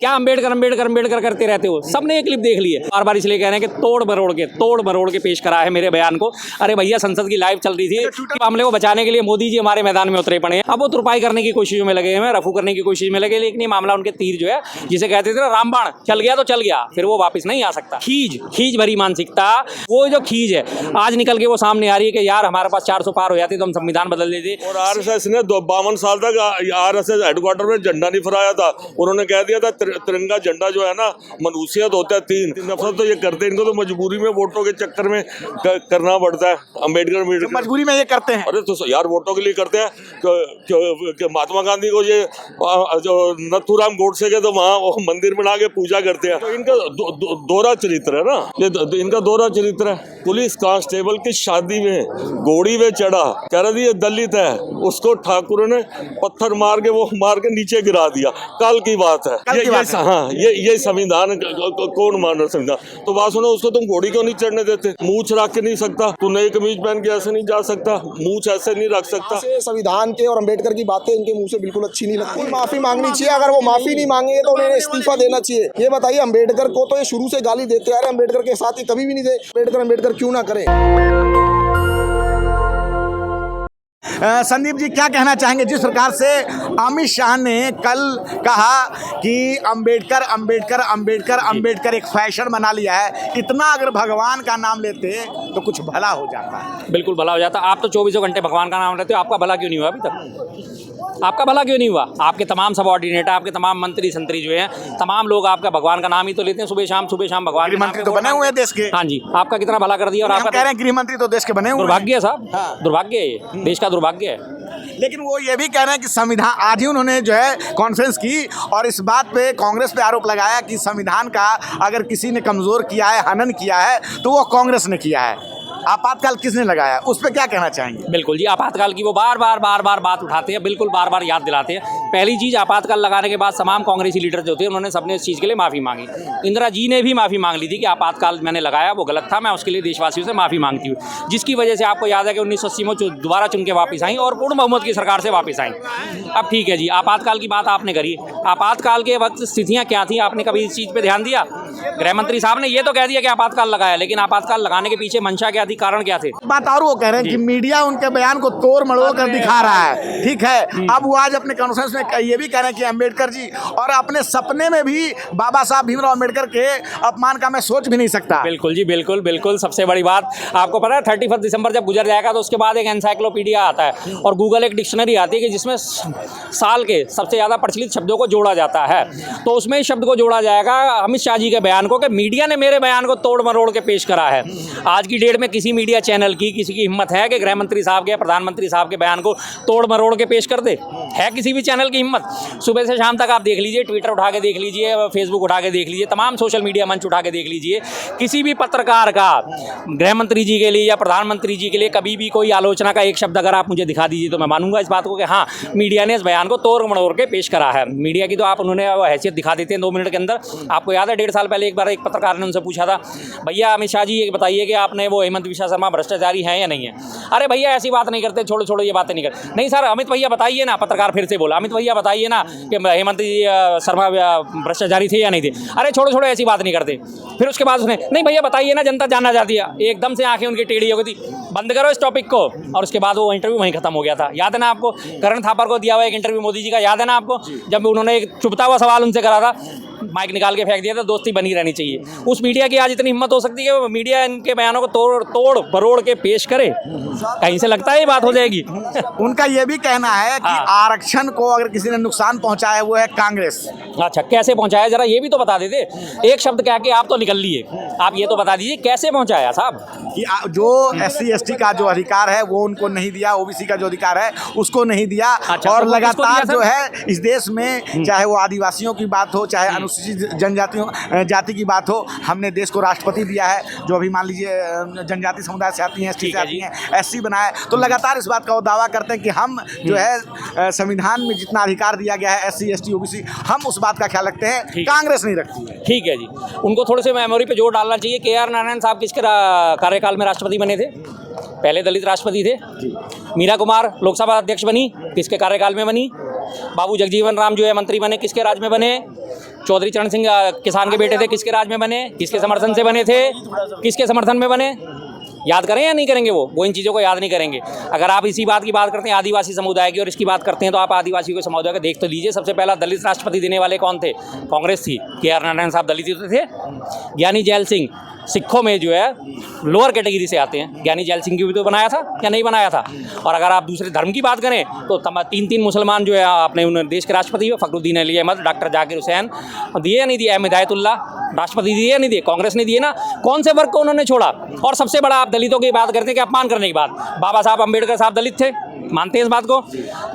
क्या अम्बेडकर अम्बेडकर अम्बेडकर करते रहते हो? सबने ये क्लिप देख ली है। बार बार इसलिए कह रहे हैं कि तोड़ मरोड़ के पेश करा है मेरे बयान को। अरे भैया, संसद की लाइव चल रही थी, मामले को बचाने के लिए मोदी जी हमारे मैदान में उतरे पड़े हैं। अब वो तुरपाई करने की कोशिशों में लगे हैं, रफू करने की कोशिश में लगे, लेकिन ये मामला उनके तीर जो है, जिसे कहते थे ना रामबाण, चल गया तो चल गया, फिर वो वापस नहीं आ सकता। खींच भरी मानसिकता, वो जो खींच है आज निकल के वो सामने आ रही है कि यार हमारे पास 400 पार हो जाती तो हम संविधान बदल देते। और आरएसएस ने 52 साल तक आरएसएस हेडक्वार्टर में झंडा नहीं फहराया था। उन्होंने कह दिया था तिरंगा झंडा जो है ना मनुष्यत होता है। तीन नफरत तो ये करते हैं, इनको तो मजबूरी में वोटों के चक्कर में करना पड़ता है। अम्बेडकर तो मजबूरी में ये करते हैं। अरे तो यार वोटों के लिए करते हैं कि महात्मा गांधी को ये जो नथुराम गोडसे के तो वहाँ मंदिर बना के पूजा करते हैं। तो इनका दोहरा चरित्र है ना, ये इनका दोहरा चरित्र है। पुलिस कांस्टेबल की शादी में घोड़ी में चढ़ा, कह रहा था ये दलित है, उसको ठाकुर ने पत्थर मार के नीचे गिरा दिया। कल की बात है ये संविधान कौन मान रहा संविधान? तो बात सुनो, उसको तुम घोड़ी क्यों नहीं चढ़ने देते? मूछ रख के नहीं सकता, तू नई कमीज पहन के ऐसे नहीं जा सकता, मूछ ऐसे नहीं रख सकता। संविधान के और अम्बेडकर की बातें इनके मुंह से बिल्कुल अच्छी नहीं लगती। माफी मांगनी चाहिए, अगर वो माफी नहीं मांगेंगे तो उन्हें इस्तीफा देना चाहिए। ये बताइए, अम्बेडकर को तो ये शुरू से गाली देते आ रहे, अम्बेडकर के साथ ही कभी भी नहीं दे। अम्बेडकर क्यों ना करे? संदीप जी क्या कहना चाहेंगे? जिस प्रकार से अमित शाह ने कल कहा कि अम्बेडकर अम्बेडकर अम्बेडकर अम्बेडकर एक फैशन बना लिया है, इतना अगर भगवान का नाम लेते तो कुछ भला हो जाता है। बिल्कुल भला हो जाता। आप तो 24 घंटे भगवान का नाम लेते हो, आपका भला क्यों नहीं हुआ अभी तक? आपका भला क्यों नहीं हुआ? आपके तमाम सबऑर्डिनेट, आपके तमाम मंत्री संतरी जो हैं, तमाम लोग आपका भगवान का नाम ही तो लेते हैं सुबह शाम भगवान। गृह मंत्री तो बने हुए हैं देश के। हाँ जी, आपका कितना भला कर दिया। और आप कह रहे हैं गृह मंत्री तो देश के बने हुए। दुर्भाग्य है साहब, दुर्भाग्य है, देश का दुर्भाग्य है। लेकिन वो ये भी कह रहे हैं कि संविधान, आज ही उन्होंने जो है कॉन्फ्रेंस की और इस बात पे कांग्रेस पे आरोप लगाया कि संविधान का अगर किसी ने कमजोर किया है, हनन किया है, तो वो कांग्रेस ने किया है। आपातकाल किसने लगाया, उस पर क्या कहना चाहेंगे? बिल्कुल जी, आपातकाल की वो बार बार बात उठाते हैं, बिल्कुल बार बार याद दिलाते हैं। पहली चीज़, आपातकाल लगाने के बाद तमाम कांग्रेसी लीडर जो थे उन्होंने सबने इस चीज़ के लिए माफ़ी मांगी। इंदिरा जी ने भी माफ़ी मांग ली थी कि आपातकाल मैंने लगाया वो गलत था, मैं उसके लिए देशवासियों से माफ़ी मांगती हूँ। जिसकी वजह से आपको याद है कि 1980 में दोबारा चुन के वापस आई और पूर्ण बहुमत की सरकार से वापस आई। अब ठीक है जी, आपातकाल की बात आपने करी। आपातकाल के वक्त स्थितियाँ क्या थी, आपने कभी इस चीज़ पर ध्यान दिया? गृह मंत्री साहब ने ये तो कह दिया कि आपातकाल लगाया, लेकिन आपातकाल लगाने के पीछे मंशा क्या थी, कारण क्या थे? बात और वो कह रहे हैं कि मीडिया उनके बयान को तोड़ मड़ोड़ कर दिखा रहा है। ठीक है, अब वो आज अपने कॉन्फ्रेंस में ये भी कह रहे हैं कि अम्बेडकर जी, और अपने सपने में भी बाबा साहब भीमराव अम्बेडकर के अपमान का मैं सोच भी नहीं सकता। बिल्कुल जी, बिल्कुल बिल्कुल। सबसे बड़ी बात आपको पता है, 31 दिसंबर जब गुजर जाएगा तो उसके बाद एक एनसाइक्लोपीडिया आता है और गूगल एक डिक्शनरी आती है कि जिसमें साल के सबसे ज़्यादा प्रचलित शब्दों को जोड़ा जाता है। तो उसमें इस शब्द को जोड़ा जाएगा अमित शाह जी के बयान को कि मीडिया ने मेरे बयान को तोड़ मरोड़ के पेश करा है। आज की डेट में किसी मीडिया चैनल की किसी की हिम्मत है कि गृह मंत्री साहब के, प्रधानमंत्री साहब के बयान को तोड़ मरोड़ के पेश कर दे? है किसी भी चैनल की हिम्मत? सुबह से शाम तक आप देख लीजिए, ट्विटर उठा के देख लीजिए, फेसबुक उठा के देख लीजिए, तमाम सोशल मीडिया मंच उठा के देख लीजिए, किसी भी पत्रकार का गृह मंत्री जी के लिए या प्रधानमंत्री जी के लिए कभी भी कोई आलोचना का एक शब्द अगर आप मुझे दिखा दीजिए तो मैं मानूंगा इस बात को कि हाँ, मीडिया ने इस बयान को तोड़ मरोड़ के पेश करा है। मीडिया की तो आप उन्होंने हैसियत दिखा देते हैं 2 मिनट के अंदर। आपको याद है 1.5 साल पहले एक बार एक पत्रकार ने उनसे पूछा था, भैया अमित शाह जी ये बताइए कि आपने वो हेमंत विश्वा शर्मा भ्रष्टाचारी हैं या नहीं है? अरे भैया ऐसी बात नहीं करते, छोड़ो ये बातें नहीं करते। नहीं सर, अमित भैया बताइए ना। पत्रकार फिर से बोला, अमित भैया बताइए ना कि हेमंत जी शर्मा भ्रष्टाचारी थे या नहीं थे? अरे छोड़ो ऐसी बात नहीं करते। फिर उसके बाद उसने, नहीं भैया बताइए ना, जनता जानना चाहती है। एकदम से आंखें उनकी टेढ़ी हो गई थी, बंद करो इस टॉपिक को। और उसके बाद वो इंटरव्यू वहीं खत्म हो गया था। याद है ना आपको? करण थापर को दिया हुआ एक इंटरव्यू मोदी जी का, याद है ना आपको? जब उन्होंने एक चुभता हुआ सवाल उनसे करा था, माइक निकाल के फेंक दिया था, दोस्ती बनी रहनी चाहिए। उस मीडिया की आज इतनी हिम्मत हो सकती है कि मीडिया इनके बयानों को तोड़ मरोड़ के पेश करे? कहीं से लगता है ये बात हो जाएगी। उनका ये भी कहना है कि आरक्षण को अगर किसी ने नुकसान पहुंचाया वो है कांग्रेस। अच्छा, कैसे पहुंचाया, जरा ये भी तो बता देते। एक शब्द कह के आप तो निकल लिए, आप ये तो बता दीजिए कैसे पहुंचाया साहब? कि जो SC ST का जो अधिकार है वो उनको नहीं दिया, OBC का जो अधिकार है उसको नहीं दिया। अच्छा, और तो लगातार जो है इस देश में, चाहे वो आदिवासियों की बात हो, चाहे अनुसूचित जाति की बात हो, हमने देश को राष्ट्रपति दिया है जो अभी मान लीजिए जनजाति समुदाय से आती हैं, ST से आती हैं, SC बनाया है। तो लगातार इस बात का वो दावा करते हैं कि हम जो है संविधान में जितना अधिकार दिया गया है SC ST OBC, हम उस बात का ख्याल रखते हैं, कांग्रेस नहीं रखती है। ठीक है जी, उनको थोड़े से मेमोरी पे जोर डालना चाहिए। KR नारायण साहब किसके कार्यकाल में राष्ट्रपति बने थे? पहले दलित राष्ट्रपति थे। मीरा कुमार लोकसभा अध्यक्ष बनी, किसके कार्यकाल में बनी? बाबू जगजीवन राम जो है मंत्री बने, किसके राज में बने? चौधरी चरण सिंह किसान के बेटे थे, किसके राज में बने, किसके समर्थन से बने थे, किसके समर्थन में बने, याद करें या नहीं करेंगे? वो इन चीज़ों को याद नहीं करेंगे। अगर आप इसी बात की बात करते हैं आदिवासी समुदाय की और इसकी बात करते हैं तो आप आदिवासी के समुदाय को देख तो लीजिए। सबसे पहला दलित राष्ट्रपति देने वाले कौन थे? कांग्रेस थी। के.आर. नारायण साहब दलित थे। ज्ञानी जैल सिंह सिखों में जो है लोअर कैटेगरी से आते हैं। ज्ञानी जैल सिंह की भी तो बनाया था या नहीं बनाया था? और अगर आप दूसरे धर्म की बात करें तो 3 मुसलमान जो है अपने उन देश के राष्ट्रपति हुए, फखरुद्दीन अली अहमद, डॉक्टर जाकिर हुसैन, दिए या नहीं दिए? अहमद हिदायतुल्लाह राष्ट्रपति दिए या नहीं दिए? कांग्रेस ने दिए ना। कौन से वर्ग को उन्होंने छोड़ा? और सबसे बड़ा आप दलितों की बात करते हैं कि अपमान करने की बात, बाबा साहब अम्बेडकर साहब दलित थे, मानते हैं इस बात को?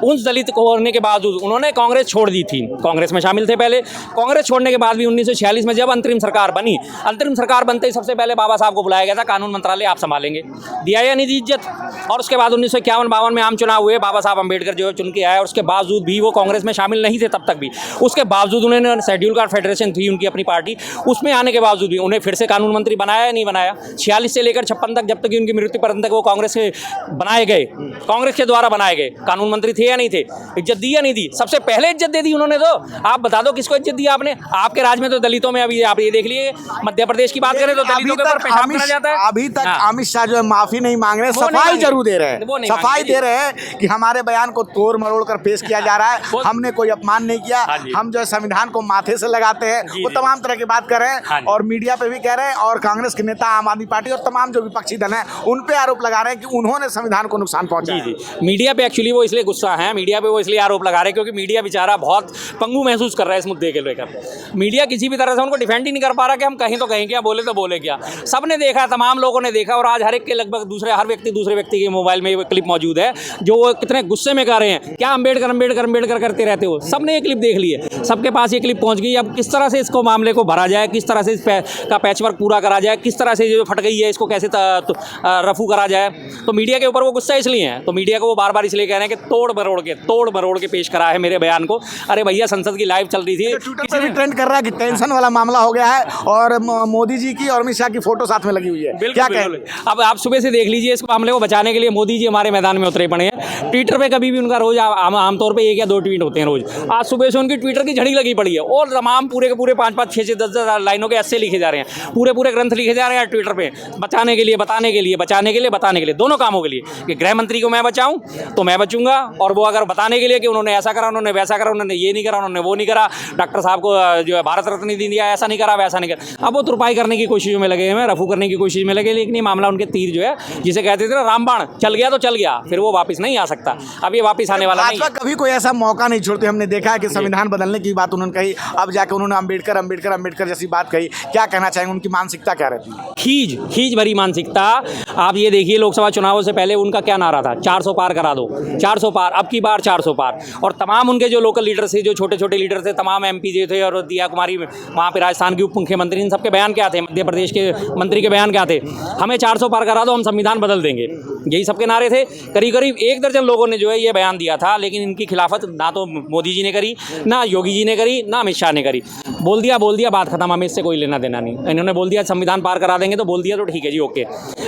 उन दलित को होने के बावजूद उन्होंने कांग्रेस छोड़ दी थी। कांग्रेस में शामिल थे पहले। कांग्रेस छोड़ने के बाद भी 1946 में जब अंतरिम सरकार बनी, अंतरिम सरकार बनते ही सबसे पहले बाबा साहब को बुलाया गया था, कानून मंत्रालय आप संभालेंगे। दिया या नहीं दी इज्जत? और उसके बाद 1951-52 में आम चुनाव हुए, बाबा साहब अम्बेडकर जो चुन के आए, और उसके बावजूद भी वो कांग्रेस में शामिल नहीं थे तब तक भी। उसके बावजूद उन्होंने शेड्यूल कास्ट फेडरेशन थी उनकी अपनी पार्टी, उसमें आने के बावजूद भी उन्हें फिर से कानून मंत्री बनाया या नहीं बनाया? 46 से लेकर 56 तक, जब तक उनकी मृत्यु पर्यंत तक वो कांग्रेस से बनाए गए, कांग्रेस के द्वारा बनाए गए कानून मंत्री थे या नहीं थे? इज्जत दी या नहीं दी? सबसे पहले इज्जत दे दी उन्होंने। तो आप बता दो किसको इज्जत दी आपने? आपके राज में तो दलितों में, अभी आप ये देख लिए मध्य प्रदेश की बात करें तो दलितों के ऊपर पेशाब करा जाता है। अभी तक अमित शाह जो है माफी नहीं मांग रहे, सफाई जरूर दे रहे हैं, सफाई दे रहे हैं कि हमारे बयान को तोड़ मरोड़ कर पेश किया जा रहा है, हमने कोई अपमान नहीं किया, हम जो है संविधान को माथे से लगाते हैं, वो तमाम तरह की बात कर रहे हैं और मीडिया पे भी कह रहे हैं। और कांग्रेस के नेता, आम आदमी पार्टी और तमाम जो विपक्षी दल हैं उन पे आरोप लगा रहे हैं कि उन्होंने संविधान को नुकसान पहुंचाया। मीडिया पे एक्चुअली वो इसलिए गुस्सा है, मीडिया पे वो इसलिए आरोप लगा रहे हैं क्योंकि मीडिया बेचारा बहुत पंगु महसूस कर रहा है इस मुद्दे के लेकर। मीडिया किसी भी तरह से उनको डिफेंड ही नहीं कर पा रहा कि हम कहीं तो कहीं क्या, बोले तो बोले क्या। सबने देखा, तमाम लोगों ने देखा, और आज हर एक के लगभग हर दूसरे व्यक्ति के मोबाइल में वो क्लिप मौजूद है जो वो कितने गुस्से में कर रहे हैं, क्या अम्बेडकर अम्बेडकर अम्बेडकर करते रहते हो। सबने ये क्लिप देख ली है, सबके पास ये क्लिप पहुंच गई। अब किस तरह से इसको मामले को भरा जाए, किस तरह से इस का पैचवर्क पूरा करा जाए, किस तरह से जो फट गई है इसको कैसे रफू करा जाए, तो मीडिया के ऊपर वो गुस्सा इसलिए है। तो मीडिया को वो बार बार इसलिए कह रहे हैं कि तोड़ मरोड़ के पेश करा है मेरे बयान को। अरे भैया, संसद की लाइव चल रही थी, ट्विटर पे भी ट्रेंड कर रहा है कि टेंशन वाला मामला हो गया है और मोदी जी की और अमित शाह की फोटो साथ में लगी हुई है। क्या कहेंगे? अब आप सुबह से देख लीजिए, इस मामले को बचाने के लिए मोदी जी हमारे मैदान में उतरे पड़े हैं। ट्विटर पे कभी भी उनका रोज आमतौर पे 1 या 2 ट्वीट होते हैं रोज। आज सुबह से उनकी ट्विटर की झड़ी लगी पड़ी है और तमाम पूरे के पूरे 5-5, 6-6, 10-10 लाइनों के ऐसे लिखे जा रहे हैं, पूरे ग्रंथ लिखे जा रहे हैं ट्विटर पे, बचाने के लिए, बताने के लिए, बताने के लिए, दोनों कामों के लिए कि गृह मंत्री को मैं बचाऊं तो मैं बचूंगा, और वो अगर बताने के लिए कि उन्होंने ऐसा करा, उन्होंने वैसा करा, उन्होंने ये नहीं करा, उन्होंने वो नहीं करा, डॉक्टर साहब को जो है भारत रत्न नहीं दिया, ऐसा नहीं करा, वैसा नहीं करा। अब वो तुरपाई करने की कोशिशों में लगे हैं, रफू करने की कोशिश में लगे। लेकिन ये मामला उनके तीर जो है, जिसे कहते थे ना रामबाण, चल गया तो चल गया, फिर वो वापस नहीं आ सकता। अब ये वापस आने वाला नहीं। कभी कोई ऐसा मौका नहीं छोड़ते। हमने देखा है कि संविधान बदलने की बात उन्होंने कही, अब जाके उन्होंने अम्बेडकर जैसी बात कही। क्या कहना चाहेंगे, उनकी मानसिकता क्या रहती है? खींच भरी मानसिकता। आप ये देखिए, लोकसभा चुनावों से पहले उनका क्या नारा था? 400 पार करा दो, 400 पार, अब की बार 400 पार। और तमाम उनके जो लोकल लीडर थे, जो छोटे छोटे लीडर थे, तमाम MP जो थे, और दिया कुमारी वहाँ पे राजस्थान की उप मुख्यमंत्री, इन सबके बयान क्या थे? मध्य प्रदेश के मंत्री के बयान क्या थे? हमें 400 पार करा दो, हम संविधान बदल देंगे, यही सबके नारे थे। करीब 1 दर्जन लोगों ने जो है ये बयान दिया था, लेकिन इनकी खिलाफत ना तो मोदी जी ने करी, ना योगी जी ने करी, ना अमित शाह ने करी। बोल दिया, बात खत्म, हमें इससे कोई लेना देना नहीं। इन्होंने बोल दिया संविधान पार करा देंगे, तो बोल दिया तो ठीक है जी, ओके।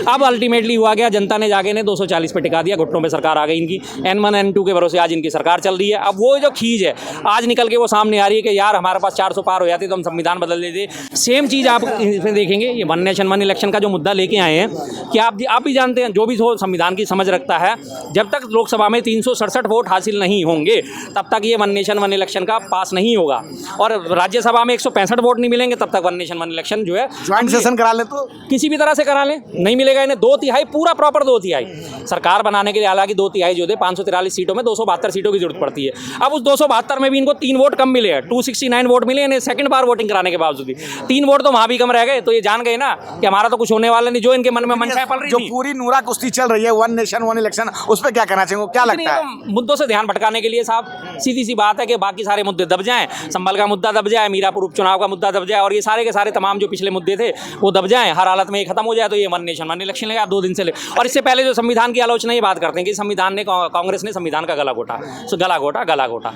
अब अल्टीमेटली हुआ गया, जनता ने जाके 240 पे टिका दिया, घुटनों पे सरकार आ गई इनकी। N1 N2 के भरोसे आज इनकी सरकार चल रही है। अब वो जो खींच है आज निकल के वो सामने आ रही है कि यार हमारे पास 400 पार हो जाती तो हम संविधान बदल देते। सेम चीज़ आप इसमें देखेंगे, ये 1 नेशन 1 इलेक्शन का जो मुद्दा लेके आए हैं, कि आप भी जानते हैं, जो भी संविधान की समझ रखता है, जब तक लोकसभा में 367 वोट हासिल नहीं होंगे तब तक ये 1 नेशन 1 इलेक्शन का पास नहीं होगा, और राज्यसभा में 165 वोट नहीं मिलेंगे तब तक 1 नेशन 1 इलेक्शन जो है ज्वाइंट सेशन करा ले, तो किसी भी तरह से करा लें, नहीं मिलेगा इन्हें 2/3 पूरा प्रॉपर 2/3 सरकार बनाने के लिए। हालांकि 2/3 जो थे 543 सीटों में 272 सीटों की जरूरत पड़ती है। अब उस 272 में भी इनको 3 वोट कम मिले हैं, 269 वोट मिले इन्हें सेकंड बार वोटिंग कराने के बावजूद भी। 3 वोट तो वहाँ भी कम रह गए, तो ये जान गए ना कि हमारा तो कुछ होने वाला नहीं, जो इनके मन में मंशा पल रही जो पूरी नूरा कुश्ती चल रही है 1 नेशन 1 इलेक्शन, उस पर क्या कहना चाहिए? क्या लगता है? मुद्दों से ध्यान भटकाने के लिए साहब, सीधी सी बात है कि बाकी सारे मुद्दे दब जाएं, संभल का मुद्दा दब जाए, मीरापुर उपचुनाव का मुद्दा दब जाए, और ये सारे के सारे तमाम जो पिछले मुद्दे थे वो दब जाएं, हर हालत में ये खत्म हो जाए, तो ये 1 नेशन 1 इलेक्शन लगा 2 दिन से ले। और इससे पहले जो संविधान की आलोचना ये बात करते हैं कि संविधान संविधान ने कांग्रेस ने संविधान का गला घोटा। गला घोटा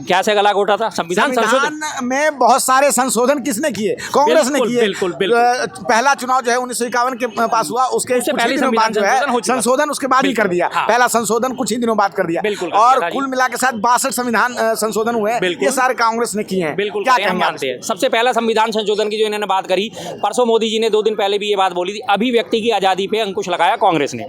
कैसे गला घोटा था? संविधान में बहुत सारे संशोधन किसने किए? कांग्रेस ने किए। बिल्कुल। पहला चुनाव जो है 1951 के पास हुआ, उसके पहले दिनों बाद जो है संशोधन उसके बाद ही कर दिया। पहला संशोधन कुछ ही दिनों बाद कर दिया। और कुल मिला के साथ 62 संविधान संशोधन हुए, ये सारे कांग्रेस ने किए हैं। बिल्कुल क्या हम मानते हैं। सबसे पहला संविधान संशोधन की जो इन्होंने बात करी, परसों मोदी जी ने 2 दिन पहले भी ये बात बोली थी, अभिव्यक्ति की आज़ादी पे अंकुश लगाया कांग्रेस ने।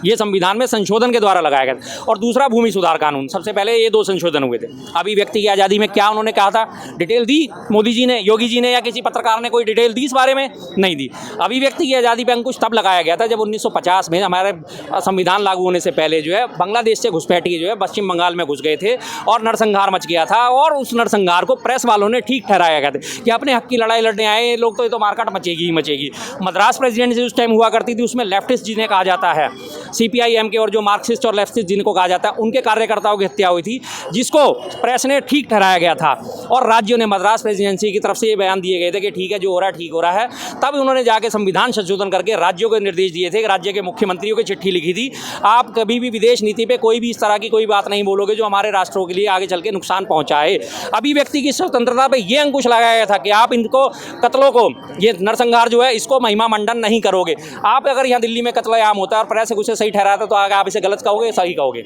ये संविधान में संशोधन के द्वारा लगाया गया। और दूसरा भूमि सुधार कानून, सबसे पहले ये 2 संशोधन हुए थे। अभिव्यक्ति की आज़ादी में क्या उन्होंने कहा था, डिटेल दी मोदी जी ने, योगी जी ने, या किसी पत्रकार ने कोई डिटेल दी इस बारे में? नहीं दी। अभिव्यक्ति की आज़ादी पे अंकुश तब लगाया गया था जब 1950 में हमारे संविधान लागू होने से पहले जो है बांग्लादेश से घुसपैठिए जो है पश्चिम बंगाल में घुस गए थे और नरसंहार मच गया था। और उस नरसंहार को प्रेस वालों ने ठीक ठहराया गया था कि अपने हक की लड़ाई लड़ने आए ये लोग, तो ये तो मारकाट मचेगी ही मचेगी। मद्रास प्रेसिडेंसी उस टाइम हुआ करती थी, उसमें लेफ्टिस्ट जिन्हें कहा जाता है, CPIM के और जो मार्क्सिस्ट और लेफ्टिस्ट जिनको कहा जाता है, उनके कार्यकर्ताओं की हत्या हुई थी, जिसको प्रेस ने ठीक ठहराया गया था। और राज्यों ने मद्रास प्रेसिडेंसी की तरफ से ये बयान दिए गए थे कि ठीक है, जो हो रहा है ठीक हो रहा है। तब उन्होंने जाके संविधान संशोधन करके राज्यों को निर्देश दिए थे, राज्य के मुख्यमंत्रियों की चिट्ठी लिखी थी, आप कभी भी विदेश नीति पे कोई भी इस तरह की कोई बात नहीं बोलोगे जो हमारे राष्ट्रों के लिए आगे चल के नुकसान पहुंचाए। अभिव्यक्ति की स्वतंत्रता पे ये अंकुश लगाया गया था कि आप इनको कत्लों को, ये नरसंहार जो है इसको महिमा मंडन नहीं करोगे। आप अगर यहाँ दिल्ली में कत्लेआम होता है और प्रेस उसे सही ठहराता तो आगे आप इसे गलत कहोगे, सही कहोगे।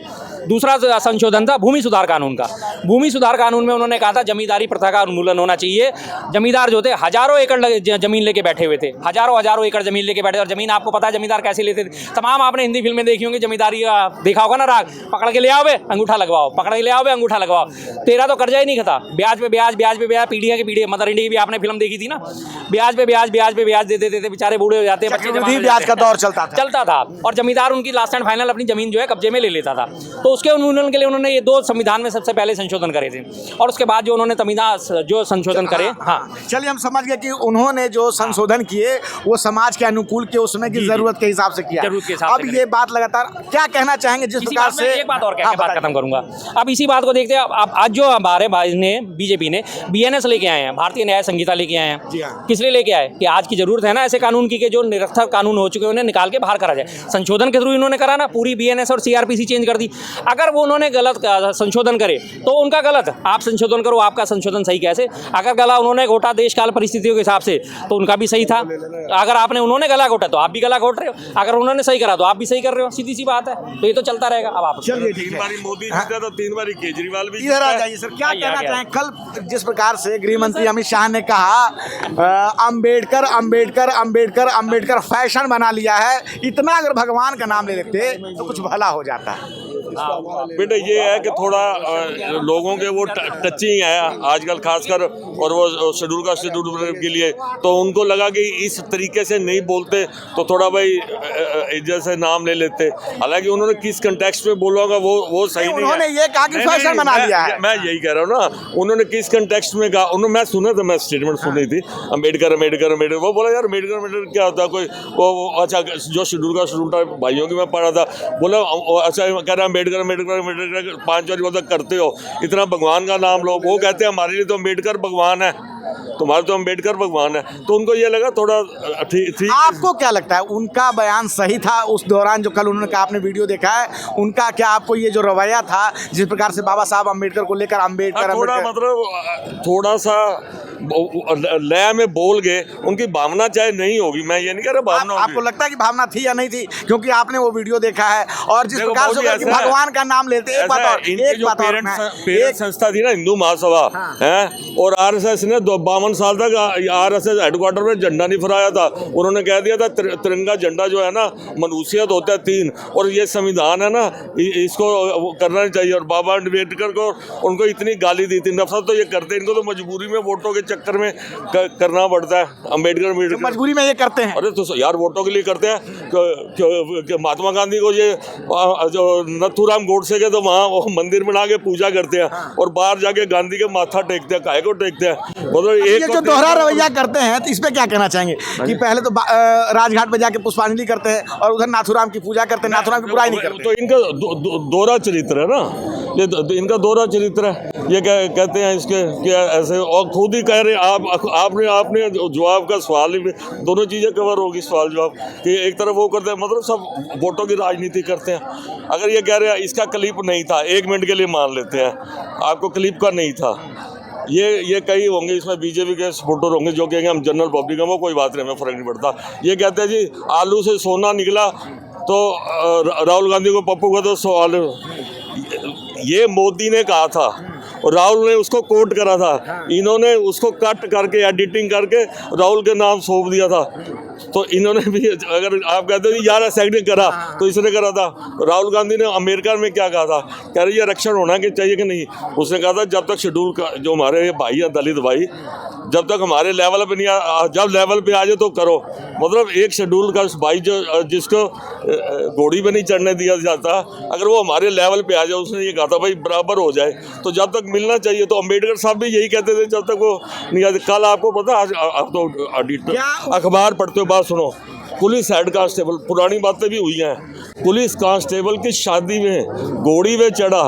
दूसरा संशोधन था भूमि सुधार कानून का। भूमि सुधार कानून में उन्होंने कहा था जमींदारी प्रथा का उन्मूलन होना चाहिए। जमींदार जो थे हजारों एकड़ जमीन लेके बैठे हुए थे, हजारों एकड़ जमीन लेके बैठे। और जमीन आपको पता है जमींदार कैसे लेते थे, तमाम आपने हिंदी फिल्में देखी होंगी, जमींदारी देखा होगा ना, राग पकड़ के ले आओ बे अंगूठा लगवाओ, पकड़ के ले आओ बे अंगूठा लगवाओ। तेरा तो कर्जा ही नहीं खाता, ब्याज पे ब्याज, ब्याज पे ब्याज, पीढ़ियां की पीढ़ी। मदर इंडिया की भी आपने फिल्म देखी थी ना, ब्याज पे ब्याज, ब्याज पे ब्याज दे देते थे, बेचारे बूढ़े हो जाते हैं, बच्चे ब्याज का दौर चलता था। और जमींदार उनकी लास्ट एंड फाइनल अपनी जमीन जो है कब्जे में ले लेता था। तो उसके उन्मूलन के लिए उन्होंने ये 2 संविधान में सबसे पहले संशोधन करे थे। और उसके बाद जो उन्होंने जो संशोधन करे, हाँ चलिए हम समझ गए कि उन्होंने जो संशोधन किए वो समाज के अनुकूल के उस समय की जरूरत के हिसाब से किया। अब ये बात लगातार क्या कहना चाहेंगे जिस प्रकार से, एक बात और कह के बात खत्म करूंगा। अब इसी बात को देखते हैं, अब आज जो हमारे भाई ने बीजेपी ने BNS लेके आए हैं, भारतीय न्याय संहिता लेके आए हैं, किस लिए लेके आए कि आज की जरूरत है ना ऐसे कानून की, जो निरर्थक कानून हो चुके हैं उन्हें निकाल के बाहर करा जाए। संशोधन के थ्रू इन्होंने करा ना, पूरी BNS और CRPC चेंज कर दी। अगर वो उन्होंने गलत संशोधन करे तो उनका गलत, आप संशोधन करो, आपका संशोधन सही कैसे? अगर गला उन्होंने घोटा देश काल परिस्थितियों के हिसाब से तो उनका भी सही था। अगर आपने उन्होंने गला घोटा तो आप भी गला घोट रहे हो, अगर उन्होंने सही करा तो आप भी सही कर रहे हो, सीधी सी बात है। तो ये तो चलता रहेगा। अब आप 3 बारी मोदी जीता तो 3 बारी केजरीवाल भी इधर आ जाइए सर, क्या कहना चाहें? कल जिस प्रकार से गृह मंत्री अमित शाह ने कहा अंबेडकर अंबेडकर अंबेडकर अंबेडकर फैशन बना लिया है, इतना अगर भगवान का नाम ले लेते तो कुछ भला हो जाता है। बेटा ये है कि थोड़ा लोगों के वो टचिंग है आजकल खासकर, और वो शेड्यूल का शेड्यूल के लिए, तो उनको लगा कि इस तरीके से नहीं बोलते तो थोड़ा भाई इज्जत से नाम ले लेते। हालांकि उन्होंने किस कंटेक्स्ट में बोला होगा वो सही नहीं है। उन्होंने ये कहा कि फैशन बना लिया है। मैं यही कह रहा हूँ ना, उन्होंने किस कंटेक्स्ट में कहा, उन्होंने मैं सुना था, मैं स्टेटमेंट सुनी थी अंबेडकर अंबेडकर अंबेडकर। वो बोला यार अंबेडकर अंबेडकर क्या होता है, कोई वो अच्छा जो शेड्यूल का शेड्यूल था भाइयों की मैं पढ़ा था, बोला अच्छा कह रहा अंबेडकर अंबेडकर अंबेडकर 5 बार मतलब करते हो, इतना भगवान का नाम लो। वो कहते हैं हमारे लिए तो अंबेडकर भगवान है, तुम्हारे तो अंबेडकर भगवान है। तो उनको ये लगा थोड़ा ठीक। आपको क्या लगता है उनका बयान सही था उस दौरान जो कल उन्होंने कहा, आपने वीडियो देखा है उनका? क्या आपको ये जो रवैया था जिस प्रकार से बाबा साहब अंबेडकर को लेकर अंबेडकर मतलब थोड़ा सा लय में बोल गए, उनकी भावना चाहे नहीं होगी, मैं ये नहीं कह रहा भावना होगी। आपको लगता है कि भावना थी या नहीं थी? क्योंकि आपने वो वीडियो देखा है और जिस प्रकार से भगवान का नाम लेते हैं। पेरेंट संस्था थी ना हिंदू महासभा है, और RSS ने 52 साल तक RSS हेडक्वार्टर में झंडा नहीं फहराया था। उन्होंने कह दिया था तिरंगा झंडा जो है ना मनुष्यत होता है 3, और ये संविधान है ना इसको करना नहीं चाहिए। और बाबा अम्बेडकर को उनको इतनी गाली दी थी, नफरत तो ये करते, इनको तो मजबूरी में वोटों के चक्कर में करना पड़ता है। अम्बेडकर मजबूरी में ये करते हैं। अरे तो यार वोटों के लिए करते हैं। महात्मा गांधी को ये जो नथुराम गोडसे के तो वहाँ वो मंदिर बना के पूजा करते हैं, और बाहर जाके गांधी के माथा टेकते हैं, काहे को टेकते हैं? मतलब ये जो दोहरा रवैया करते हैं तो इस पे क्या कहना चाहेंगे कि पहले तो राजघाट पे जाके पुष्पांजलि करते हैं और उधर नाथुराम की पूजा करते हैं, नाथुराम की बुराई नहीं करते। तो इनका दोहरा चरित्र है ना, इनका दोहरा चरित्र है। ये कहते हैं इसके कि ऐसे, और खुद ही कह रहे आपने जवाब का सवाल ही, दोनों चीज़ें कवर होगी, सवाल जवाब कि एक तरफ वो करते हैं, मतलब सब वोटों की राजनीति करते हैं। अगर ये कह रहे हैं इसका क्लिप नहीं था, 1 मिनट के लिए मान लेते हैं आपको क्लिप का नहीं था, ये कई होंगे इसमें बीजेपी के सपोर्टर होंगे जो कहेंगे हम जनरल पब्लिक हैं, वो कोई बात नहीं, हमें फ़र्क नहीं पड़ता। ये कहते हैं जी आलू से सोना निकला तो राहुल गांधी को पप्पू का तो सवाल, ये मोदी ने कहा था और राहुल ने उसको कोट करा था, इन्होंने उसको कट करके एडिटिंग करके राहुल के नाम सौंप दिया था। तो इन्होंने भी, अगर आप कहते हो यार सेकंड करा तो इसने करा था। राहुल गांधी ने अमेरिका में क्या कहा था, कह रही है आरक्षण होना कि चाहिए कि नहीं, उसने कहा था जब तक शेड्यूल का जो हमारे भाई हैं दलित भाई, जब तक हमारे लेवल पे नहीं जब लेवल पे आ जाए तो करो। मतलब एक शेड्यूल का भाई जो जिसको घोड़ी पे नहीं चढ़ने दिया जाता, अगर वो हमारे लेवल पे आ जाए, उसने ये कहा था भाई बराबर हो जाए, तो जब तक मिलना चाहिए। तो अम्बेडकर साहब भी यही कहते थे जब तक वो नहीं आते। कल आपको पता, आज आप तो अखबार पढ़ते हो, बात सुनो, पुलिस हेड कांस्टेबल, पुरानी बातें भी हुई हैं, पुलिस कांस्टेबल की शादी में घोड़ी में चढ़ा,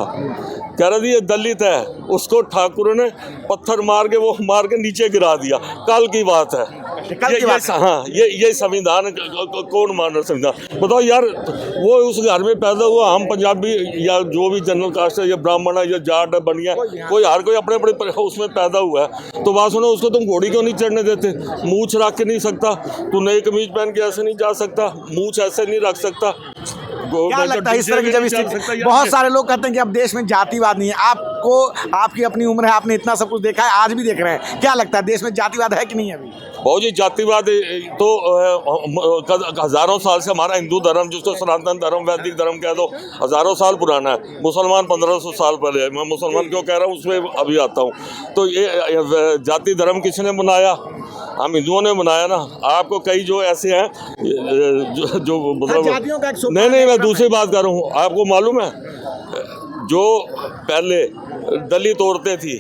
कह रहा ये दलित है, उसको ठाकुर ने पत्थर मार के नीचे गिरा दिया। कल की बात है, ये संविधान कौन मान रहा संविधान? बताओ यार, वो उस घर में पैदा हुआ, हम पंजाबी या जो भी जनरल कास्ट है या ब्राह्मण है या जाट है बनिया, कोई हर कोई अपने अपने उसमें पैदा हुआ है। तो बात सुनो, उसको तुम घोड़ी क्यों नहीं चढ़ने देते? मूछ रख के नहीं सकता, तू नई कमीज पहन के ऐसे नहीं जा सकता, मूछ ऐसे नहीं रख सकता। क्या लगता है इस तरह की जब स्थिति, बहुत सारे लोग कहते हैं कि अब देश में जातिवाद नहीं है, आपको, आपकी अपनी उम्र है, आपने इतना सब कुछ देखा है, आज भी देख रहे हैं, क्या लगता है देश में जातिवाद है कि नहीं अभी? बहुत जी, जातिवाद तो हजारों साल से हमारा हिंदू धर्म, जिसको सनातन धर्म, वैदिक धर्म कह दो, हजारों साल पुराना है। मुसलमान 1500 साल पहले है। मैं मुसलमान क्यों कह रहा हूँ उसमें अभी आता हूँ। तो ये जाति धर्म किसने बनाया? हम हिंदुओं ने बनाया ना। आपको कई जो ऐसे हैं जो मतलब नहीं, मैं दूसरी बात कर रहा हूँ। आपको मालूम है जो पहले दलित औरतें थी,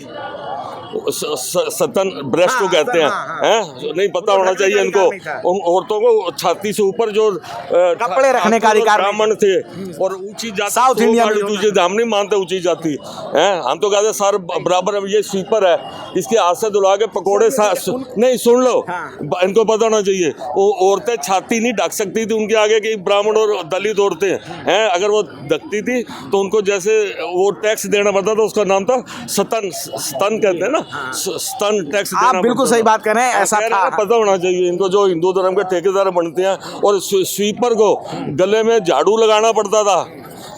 सतन ब्रेस्ट को कहते हैं, नहीं पता होना चाहिए इनको, उन औरतों को छाती से ऊपर जो कपड़े रखने का अधिकार, ब्राह्मण थे और ऊंची जाति, साउथ इंडिया में हम नहीं मानते ऊंची जाति है, हम तो कहते सर बराबर। ये स्वीपर है, इसके हाथ से धुला के पकौड़े नहीं, सुन लो, इनको पता होना चाहिए। वो औरतें छाती नहीं ढक सकती थी उनके आगे कि ब्राह्मण और दलित औरतें हैं, अगर वो ढकती थी तो उनको जैसे वो टैक्स देना पड़ता था, उसका नाम था स्तन कहते हैं ना, स्तन टैक्स। आप बिल्कुल सही बात कर रहे हैं, ऐसा था, पता होना चाहिए इनको। जो हिंदू धर्म के ठेकेदार बनते हैं, और स्वीपर को गले में झाड़ू लगाना पड़ता था,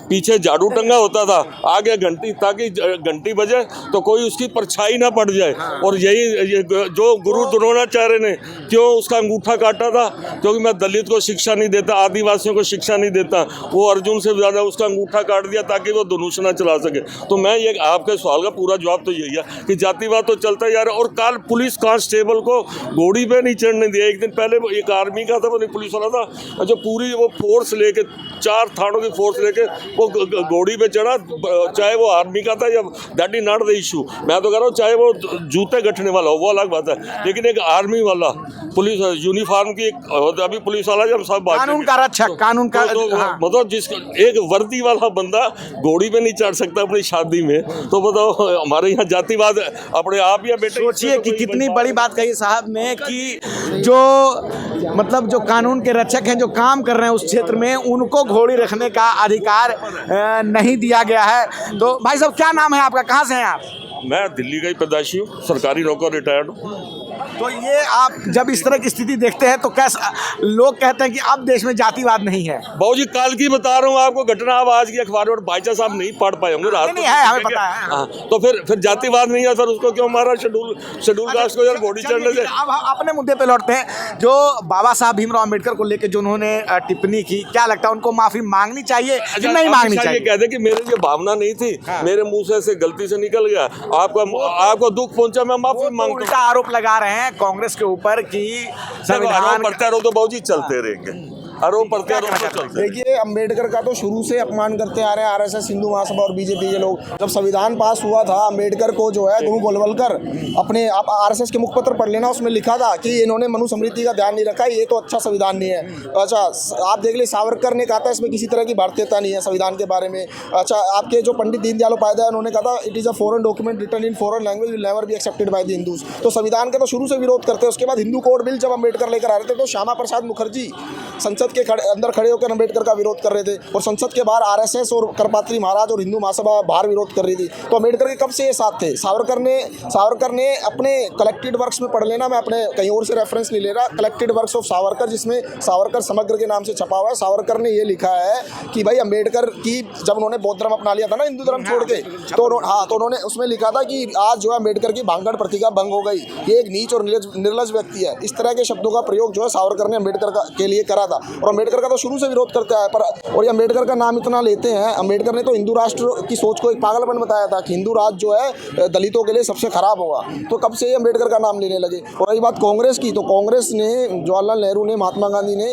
पीछे झाड़ू टंगा होता था, आगे घंटी, ताकि घंटी बजे तो कोई उसकी परछाई ना पड़ जाए। और यही जो गुरु द्रोणाचार्य ने क्यों उसका अंगूठा काटा था, क्योंकि मैं दलित को शिक्षा नहीं देता, आदिवासियों को शिक्षा नहीं देता, वो अर्जुन से ज़्यादा उसका अंगूठा काट दिया ताकि वो धनुष ना चला सके। तो मैं ये आपके सवाल का पूरा जवाब तो यही है कि जातिवाद तो चलता ही आ रहा है। और कल पुलिस कांस्टेबल को घोड़ी पे नहीं चढ़ने दिया। एक दिन पहले एक आर्मी का था, वो पुलिस वाला था, जो पूरी वो फोर्स लेके, 4 थानों की फोर्स लेके वो घोड़ी पे चढ़ा, चाहे वो आर्मी का था या that is not the issue. मैं तो कह रहा हूँ चाहे वो जूते गठने वाला हो, वो अलग बात है, लेकिन एक आर्मी वाला पुलिस यूनिफॉर्म की अभी पुलिस वाला जब सब कानून का रक्षक, कानून का मतलब जिस एक वर्दी वाला बंदा घोड़ी पे नहीं चढ़ सकता अपनी शादी में, तो बताओ हमारे यहाँ जातिवाद अपने आप या बेटे। सोचिए कि कितनी बड़ी बात कही साहब ने कि जो मतलब जो कानून के रक्षक हैं, जो काम कर रहे हैं उस क्षेत्र में, उनको घोड़ी रखने का अधिकार नहीं दिया गया है। तो भाई साहब क्या नाम है आपका, कहाँ से हैं आप? मैं दिल्ली का ही पैदाइशी हूँ, सरकारी नौकर, रिटायर्ड हूँ। तो ये आप जब इस तरह की स्थिति देखते हैं तो कैसा, लोग कहते हैं कि अब देश में जातिवाद नहीं है। बाबू जी कल की बता रहा हूँ आपको घटना, आप आज की अखबार में भाईचा साहब नहीं पढ़ पाए होंगे, रात नहीं है, हमें पता है। हाँ, तो फिर जातिवाद नहीं है, फिर उसको क्यों मारा शेड्यूल कास्ट को यार घोड़ी चढ़ने से। अब अपने मुद्दे पे लौटते हैं, जो बाबा साहब भीमराव अम्बेडकर को लेकर जो उन्होंने टिप्पणी की, क्या लगता है उनको माफी मांगनी चाहिए कि नहीं मांगनी चाहिए? कह दे कि मेरी ये भावना नहीं थी, मेरे मुंह से ऐसे गलती से निकल गया, आपको दुख पहुंचा, मैं माफी मांगता हूं। आरोप लगा रहे हैं कांग्रेस के ऊपर कि संविधान पढ़ते रहो तो बाबूजी चलते रहेंगे। और वो प्रत्यारोप पर चलते हैं। देखिए, अंबेडकर का तो शुरू से अपमान करते आ रहे हैं आरएसएस, हिंदू महासभा और बीजेपी के लोग। जब संविधान पास हुआ था, अंबेडकर को जो है गुरु गोलवलकर अपने आप आरएसएस के मुखपत्र पढ़ लेना, उसमें लिखा था कि इन्होंने मनुस्मृति का ध्यान नहीं रखा, ये तो अच्छा संविधान नहीं है। अच्छा, आप देख ले, सावरकर ने कहा था इसमें किसी तरह की भारतीयता नहीं है संविधान के बारे में। अच्छा, आपके जो पंडित दीनदयाल उपाध्याय, उन्होंने कहा था it is a foreign document written in foreign language will never be accepted by the Hindus. तो संविधान का तो शुरू से विरोध करते हैं। उसके बाद हिंदू कोड बिल जब अंबेडकर लेकर आ रहे थे तो श्यामा प्रसाद मुखर्जी संसद के अंदर खड़े होकर अंबेडकर का विरोध कर रहे थे, और संसद के बाहर आरएसएस और करपात्री महाराज और हिंदू महासभा बाहर विरोध कर रही थी। तो अंबेडकर के कब से ये साथ थे। सावरकर ने अपने कलेक्टेड वर्क्स में पढ़ लेना, मैं अपने कहीं और से रेफरेंस नहीं ले रहा, कलेक्टेड वर्क्स ऑफ सावरकर, जिसमें सावरकर समग्र के नाम से छपा हुआ है। सावरकर ने ये लिखा है कि भाई अंबेडकर की जब उन्होंने बौद्ध धर्म अपना लिया था ना, हिंदू धर्म छोड़ के, तो उन्होंने उसमें लिखा था कि आज जो है अंबेडकर की भांगड़ प्रतिज्ञा भंग हो गई, ये एक नीच और निर्लज व्यक्ति है। इस तरह के शब्दों का प्रयोग जो है सावरकर ने अंबेडकर के लिए करा था, और अंबेडकर का तो शुरू से विरोध करता है। पर और ये अंबेडकर का नाम इतना लेते हैं, अंबेडकर ने तो हिंदू राष्ट्र की सोच को एक पागलपन बताया था कि हिंदू राज जो है दलितों के लिए सबसे खराब होगा। तो कब से ये अंबेडकर का नाम लेने लगे। और रही बात कांग्रेस की, तो कांग्रेस ने, जवाहरलाल नेहरू ने, महात्मा गांधी ने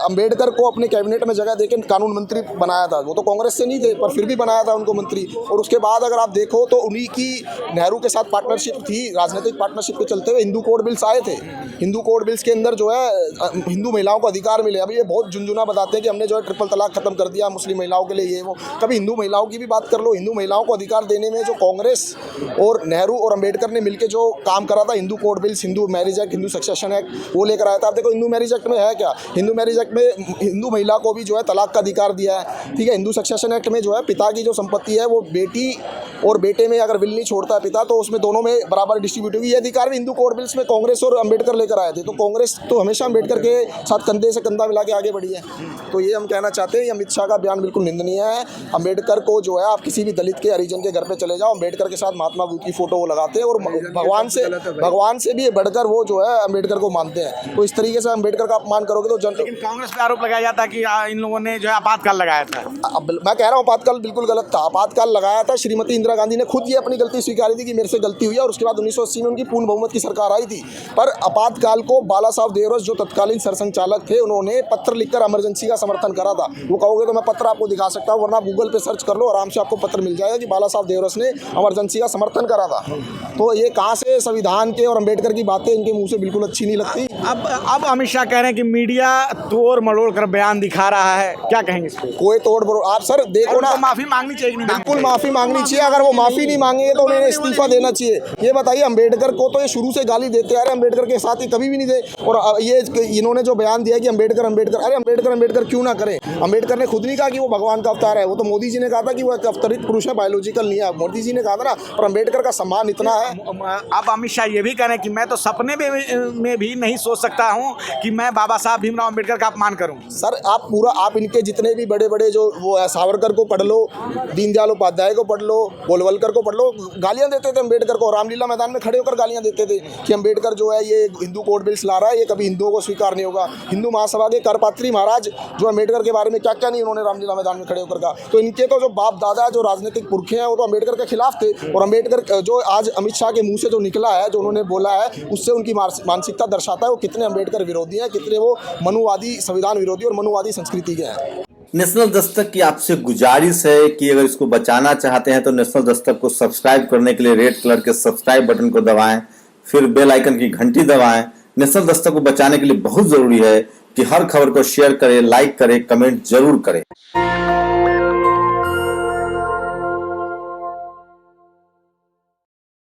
अंबेडकर को अपने कैबिनेट में जगह देकर कानून मंत्री बनाया था। वो तो कांग्रेस से नहीं थे, पर फिर भी बनाया था उनको मंत्री। और उसके बाद अगर आप देखो तो उन्हीं की नेहरू के साथ पार्टनरशिप थी, राजनीतिक पार्टनरशिप के चलते हुए हिंदू कोड बिल्स आए थे। हिंदू कोड बिल्स के अंदर जो है हिंदू महिलाओं को अधिकार मिले। अभी ये बहुत झुंझुना बताते हैं कि हमने जो है ट्रिपल तलाक खत्म कर दिया मुस्लिम महिलाओं के लिए, ये वो। कभी हिंदू महिलाओं की भी बात कर लो। हिंदू महिलाओं को अधिकार देने में जो कांग्रेस और नेहरू और अंबेडकर ने मिलकर जो काम करा था, Hindu code bills, Hindu marriage act, Hindu succession act, वो लेकर आया था। आप देखो हिंदू मैरिज एक्ट में है क्या, हिंदू मैरिज एक्ट में हिंदू महिला को भी जो है तलाक का अधिकार दिया है, ठीक है। हिंदू सक्सेशन एक्ट में जो है पिता की जो संपत्ति है वो बेटी और बेटे में अगर विल नहीं छोड़ता है पिता, तो उसमें दोनों में बराबर डिस्ट्रीब्यूट होगी। ये अधिकार भी हिंदू कोड बिल्स में कांग्रेस और अंबेडकर लेकर आए थे। तो कांग्रेस तो हमेशा अंबेडकर के साथ कंधे से कंधा मिला के आगे बढ़ी है। तो ये हम कहना चाहते हैं, अमित शाह का बयान बिल्कुल निंदनीय है। अंबेडकर को जो है, आप किसी भी दलित के हरिजन के घर पे चले जाओ, अंबेडकर के साथ महात्मा बुद्ध की फोटो वो लगाते हैं, और भगवान से भी बढ़कर वो जो है अंबेडकर को मानते हैं। तो इस तरीके से अंबेडकर का अपमान करोगे तो लेकिन कांग्रेस पे आरोप लगाया जाता है कि इन लोगों ने जो है आपातकाल लगाया था। मैं कह रहा हूँ आपातकाल बिल्कुल गलत था। आपातकाल लगाया था, श्रीमती इंदिरा गांधी ने खुद ये अपनी गलती स्वीकारी थी कि मेरे से गलती हुई है, और उसके बाद 1980 में उनकी पूर्ण बहुमत की सरकार आई थी। पर आपातकाल को बाला साहब देवरस जो तत्कालीन सरसंघचालक थे, उन्होंने पत्र लिखकर इमरजेंसी का समर्थन करा था। वो कहोगे तो मैं पत्र आपको दिखा सकता हूँ, वरना गूगल पे सर्च कर लो, आराम से आपको पत्र मिल जाएगा कि बाला साहब देवरस ने इमरजेंसी का समर्थन करा था। तो ये कहाँ से संविधान के और अंबेडकर की बातें इनके मुंह से बिल्कुल अच्छी नहीं लगती। अब अमित शाह कह रहे हैं कि मीडिया तोड़ मरोड़ कर बयान दिखा रहा है, क्या कहेंगे इस पे? कोई तोड़ मरोड़, आप सर देखो ना, माफी मांगनी चाहिए, बिल्कुल माफी मांगनी चाहिए। अगर वो माफी नहीं मांगेंगे तो उन्हें इस्तीफा देना चाहिए। ये बताइए, अंबेडकर को तो ये शुरू से गाली देते आ रहे, अंबेडकर के साथ ही कभी भी नहीं दे। और ये इन्होंने जो बयान दिया कि अंबेडकर अरे अंबेडकर क्यों ना करे। अंबेडकर ने खुद नहीं कहा कि वो भगवान का अवतार है, वो तो मोदी जी ने कहा था कि वो एक अवतरित पुरुष है, बायोलॉजिकल नहीं है, मोदी जी ने कहा था ना। और अंबेडकर का सम्मान इतना है। अब अमित शाह ये भी कह रहे हैं कि मैं तो सपने में भी नहीं सोच सकता हूँ कि मैं बाबा साहब भीमराव अंबेडकर का अपमान करूँ। सर आप इनके जितने भी बड़े बड़े जो वो है, सावरकर को पढ़ लो, दीनदयाल उपाध्याय को पढ़ लो, गोलवलकर को पढ़ लो, गालियां देते थे अंबेडकर को। रामलीला मैदान में खड़े होकर गालियां देते थे कि अंबेडकर जो है ये हिंदू कोड बिल्स ला रहा है, ये कभी हिंदुओं को स्वीकार नहीं होगा। हिंदू महासभा के करपात्री महाराज जो अंबेडकर के बारे में क्या क्या नहीं उन्होंने रामलीला मैदान में खड़े होकर कहा। तो इनके तो जो बाप दादा जो राजनीतिक पुरखे हैं वो तो अंबेडकर के खिलाफ थे। और अंबेडकर जो आज अमित शाह के मुंह से जो निकला है, जो उन्होंने बोला है, उससे उनकी मानसिकता दर्शाता है वो कितने अंबेडकर विरोधी हैं, कितने वो मनुवादी, संविधान विरोधी और मनुवादी संस्कृति के हैं। नेशनल दस्तक की आपसे गुजारिश है कि अगर इसको बचाना चाहते हैं तो नेशनल दस्तक को सब्सक्राइब करने के लिए रेड कलर के सब्सक्राइब बटन को दबाएं, फिर बेल आइकन की घंटी दबाएं। नेशनल दस्तक को बचाने के लिए बहुत जरूरी है कि हर खबर को शेयर करें, लाइक करें, कमेंट जरूर करें।